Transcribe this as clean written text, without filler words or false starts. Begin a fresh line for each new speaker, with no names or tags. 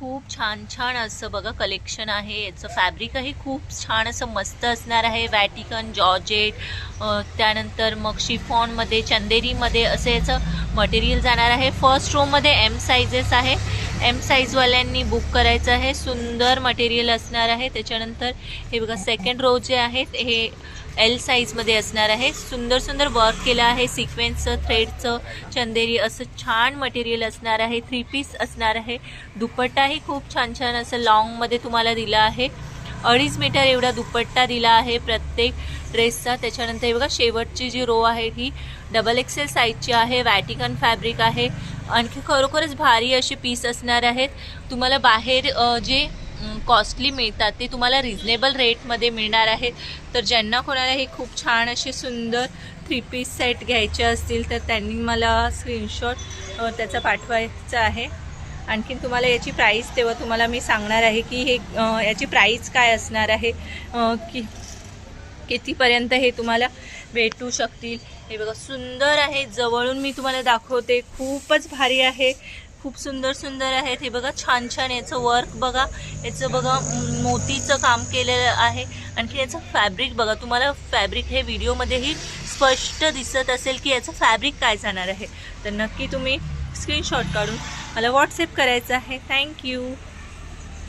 खूप छान छान असं बघा कलेक्शन आहे। याचं फॅब्रिकही खूप छान असं मस्त असणार आहे। वॅटिकन, जॉर्जेट, त्यानंतर मग शिफॉनमध्ये, चंदेरीमध्ये असं याचं मटेरियल जाणार आहे। फर्स्ट रोमध्ये एम साइजेस आहे, एम साईजवाल्यांनी बुक करायचं आहे। सुंदर मटेरियल असणार आहे। त्याच्यानंतर हे बघा सेकंड रो जे आहेत हे एल साईजमध्ये असणार आहे। सुंदर सुंदर वर्क केलं आहे, सिक्वेन्सचं, थ्रेडचं, चंदेरी असं छान मटेरियल असणार आहे। 3 पीस असणार आहे। दुपट्टाही खूप छान छान असं लॉंगमध्ये तुम्हाला दिला आहे। 2.5 मीटर एवढा दुपट्टा दिला आहे प्रत्येक ड्रेसचा। त्याच्यानंतर हे बघा शेवटची जी रो आहे ही XXL साईजची आहे। वॅटिकन फॅब्रिक आहे। आणखी खरोखरच भारी अशी पीस असणार आहेत। तुम्हाला बाहेर जे कॉस्टली मिळतात ते तुम्हाला रिजनेबल रेटमध्ये मिळणार आहेत। तर ज्यांना कोणाला हे खूप छान असे सुंदर 3 पीस सेट घ्यायचे असतील तर त्यांनी मला स्क्रीनशॉट त्याचा पाठवायचा आहे। आणखीन तुम्हाला याची प्राईस तेव्हा तुम्हाला मी सांगणार आहे की हे याची प्राईस काय असणार आहे, कितीपर्यंत हे तुम्हाला भेटू शकतील। हे बघा सुंदर आहे, जवळून मी तुम्हाला दाखवते, खूपच भारी आहे, खूप सुंदर सुंदर आहेत। हे बघा छान छान याचं वर्क बघा, याचं बघा मोतीचं काम केलेलं आहे। आणखी याचं फॅब्रिक बघा, तुम्हाला फॅब्रिक हे व्हिडिओमध्येही स्पष्ट दिसत असेल की याचं फॅब्रिक काय जाणार आहे। तर नक्की तुम्ही स्क्रीनशॉट काढून मला व्हॉट्सअप करायचं आहे। थँक्यू।